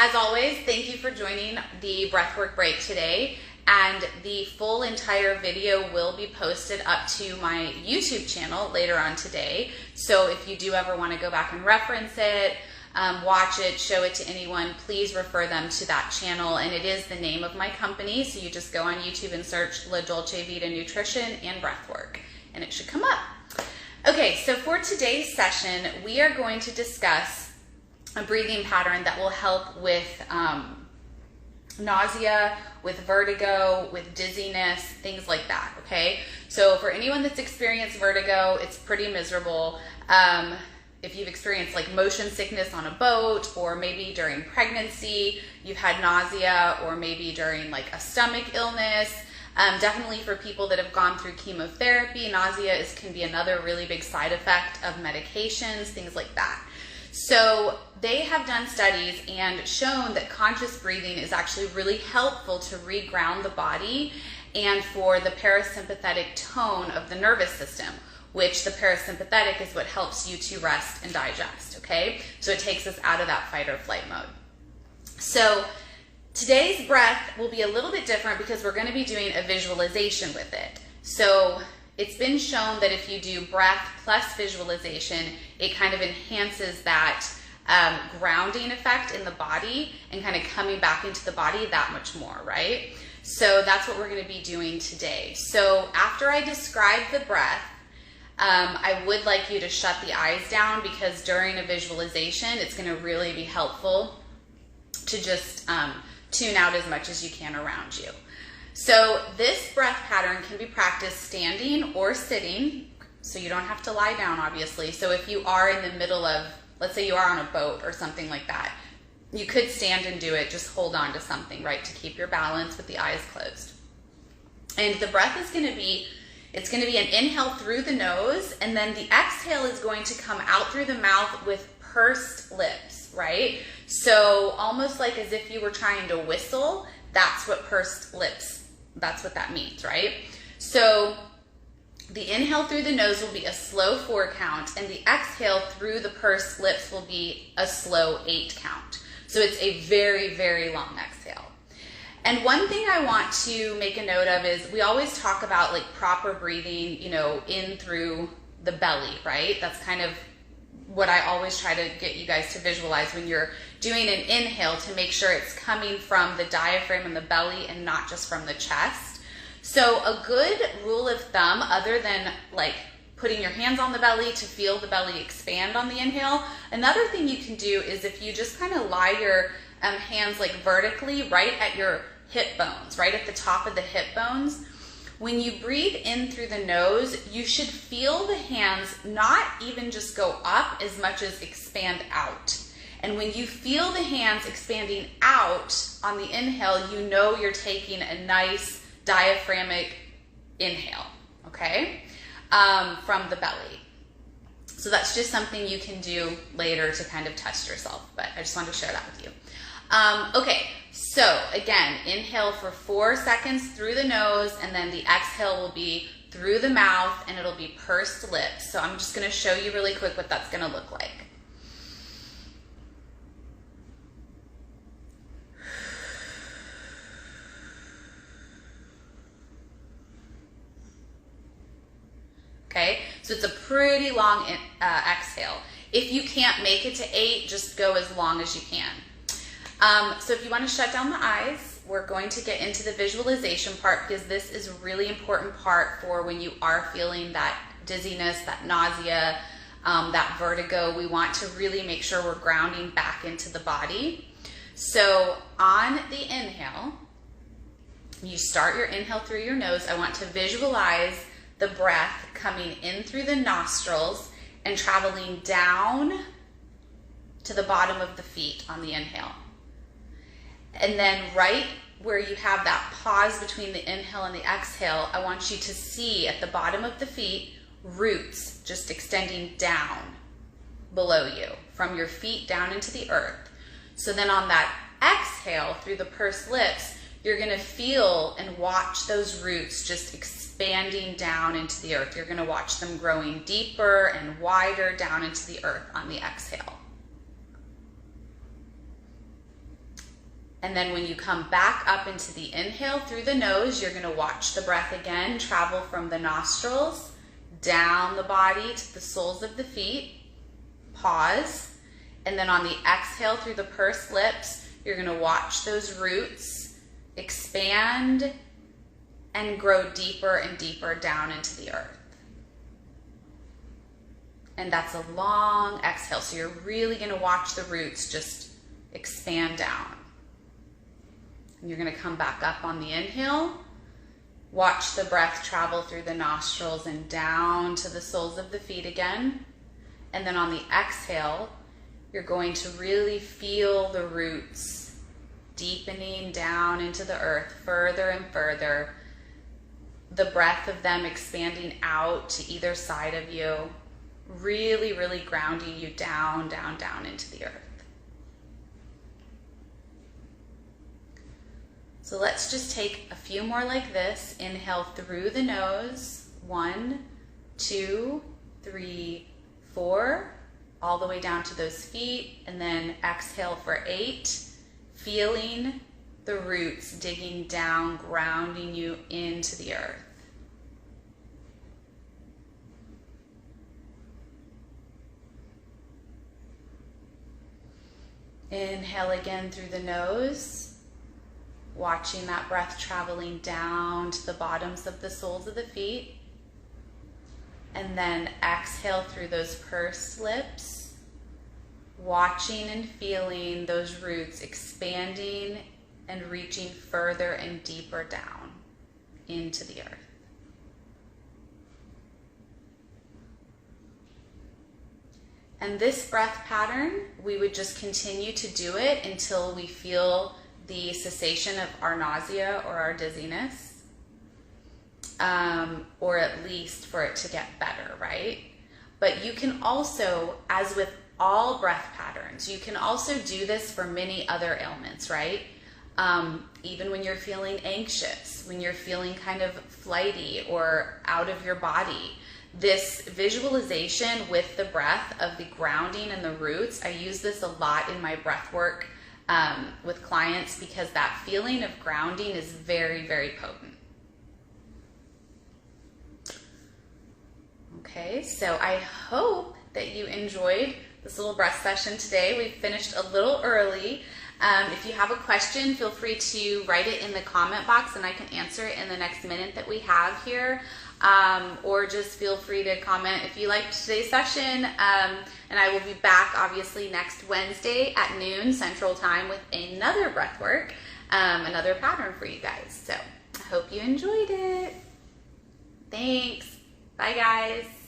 As always, thank you for joining the breathwork break today, and the full entire video will be posted up to my YouTube channel later on today. So if you do ever want to go back and reference it, watch it, show it to anyone, please refer them to that channel. And it is the name of my company, so you just go on YouTube and search La Dolce Vita Nutrition and Breathwork, and it should come up. Okay, so for today's session, we are going to discuss a breathing pattern that will help with nausea, with vertigo, with dizziness, things like that, okay? So for anyone that's experienced vertigo, it's pretty miserable. If you've experienced like motion sickness on a boat, or maybe during pregnancy, you've had nausea, or maybe during like a stomach illness, definitely for people that have gone through chemotherapy, nausea can be another really big side effect of medications, things like that. So they have done studies and shown that conscious breathing is actually really helpful to reground the body and for the parasympathetic tone of the nervous system, which the parasympathetic is what helps you to rest and digest, okay? So it takes us out of that fight or flight mode. So today's breath will be a little bit different because we're going to be doing a visualization with it. So it's been shown that if you do breath plus visualization, it kind of enhances that grounding effect in the body and kind of coming back into the body that much more, right? So that's what we're going to be doing today. So after I describe the breath, I would like you to shut the eyes down, because during a visualization, it's going to really be helpful to just tune out as much as you can around you. So this breath pattern can be practiced standing or sitting, so you don't have to lie down, obviously. So if you are in the middle of, let's say you are on a boat or something like that, you could stand and do it. Just hold on to something, right, to keep your balance with the eyes closed. And the breath is going to be, it's going to be an inhale through the nose, and then the exhale is going to come out through the mouth with pursed lips, right? So almost like as if you were trying to whistle. That's what pursed lips, that's what that means, right? So the inhale through the nose will be a slow 4 count, and the exhale through the pursed lips will be a slow 8 count. So it's a very, very long exhale. And one thing I want to make a note of is we always talk about like proper breathing, you know, in through the belly, right? That's kind of what I always try to get you guys to visualize when you're doing an inhale, to make sure it's coming from the diaphragm and the belly and not just from the chest. So a good rule of thumb, other than like putting your hands on the belly to feel the belly expand on the inhale, another thing you can do is if you just kind of lie your hands like vertically right at your hip bones, right at the top of the hip bones. When you breathe in through the nose, you should feel the hands not even just go up as much as expand out. And when you feel the hands expanding out on the inhale, you know you're taking a nice diaphragmic inhale, okay, from the belly. So that's just something you can do later to kind of test yourself, but I just wanted to share that with you. Okay, so again, inhale for 4 seconds through the nose, and then the exhale will be through the mouth, and it'll be pursed lips. So I'm just going to show you really quick what that's going to look like. Okay, so it's a pretty long exhale. If you can't make it to 8, just go as long as you can. So if you want to shut down the eyes, we're going to get into the visualization part, because this is a really important part for when you are feeling that dizziness, that nausea, that vertigo. We want to really make sure we're grounding back into the body. So on the inhale, you start your inhale through your nose. I want to visualize the breath coming in through the nostrils and traveling down to the bottom of the feet on the inhale. And then right where you have that pause between the inhale and the exhale, I want you to see at the bottom of the feet, roots just extending down below you, from your feet down into the earth. So then on that exhale through the pursed lips, you're going to feel and watch those roots just expanding down into the earth. You're going to watch them growing deeper and wider down into the earth on the exhale. And then when you come back up into the inhale through the nose, you're going to watch the breath again travel from the nostrils down the body to the soles of the feet. Pause. And then on the exhale through the pursed lips, you're going to watch those roots expand and grow deeper and deeper down into the earth. And that's a long exhale. So you're really going to watch the roots just expand down. And you're going to come back up on the inhale. Watch the breath travel through the nostrils and down to the soles of the feet again. And then on the exhale, you're going to really feel the roots deepening down into the earth further and further. The breath of them expanding out to either side of you, really, really grounding you down, down, down into the earth. So let's just take a few more like this. Inhale through the nose. 1, 2, 3, 4. All the way down to those feet. And then exhale for 8. Feeling the roots digging down, grounding you into the earth. Inhale again through the nose. Watching that breath traveling down to the bottoms of the soles of the feet. And then exhale through those pursed lips. Watching and feeling those roots expanding and reaching further and deeper down into the earth. And this breath pattern, we would just continue to do it until we feel the cessation of our nausea or our dizziness, or at least for it to get better, right? But you can also, as with all breath patterns, you can also do this for many other ailments, right? Even when you're feeling anxious, when you're feeling kind of flighty or out of your body. This visualization with the breath of the grounding and the roots, I use this a lot in my breath work with clients because that feeling of grounding is very, very potent. Okay, so I hope that you enjoyed this little breath session today. We finished a little early. If you have a question, feel free to write it in the comment box and I can answer it in the next minute that we have here. Or just feel free to comment if you liked today's session. And I will be back obviously next Wednesday at noon Central Time with another breath work, another pattern for you guys. So I hope you enjoyed it. Thanks. Bye guys.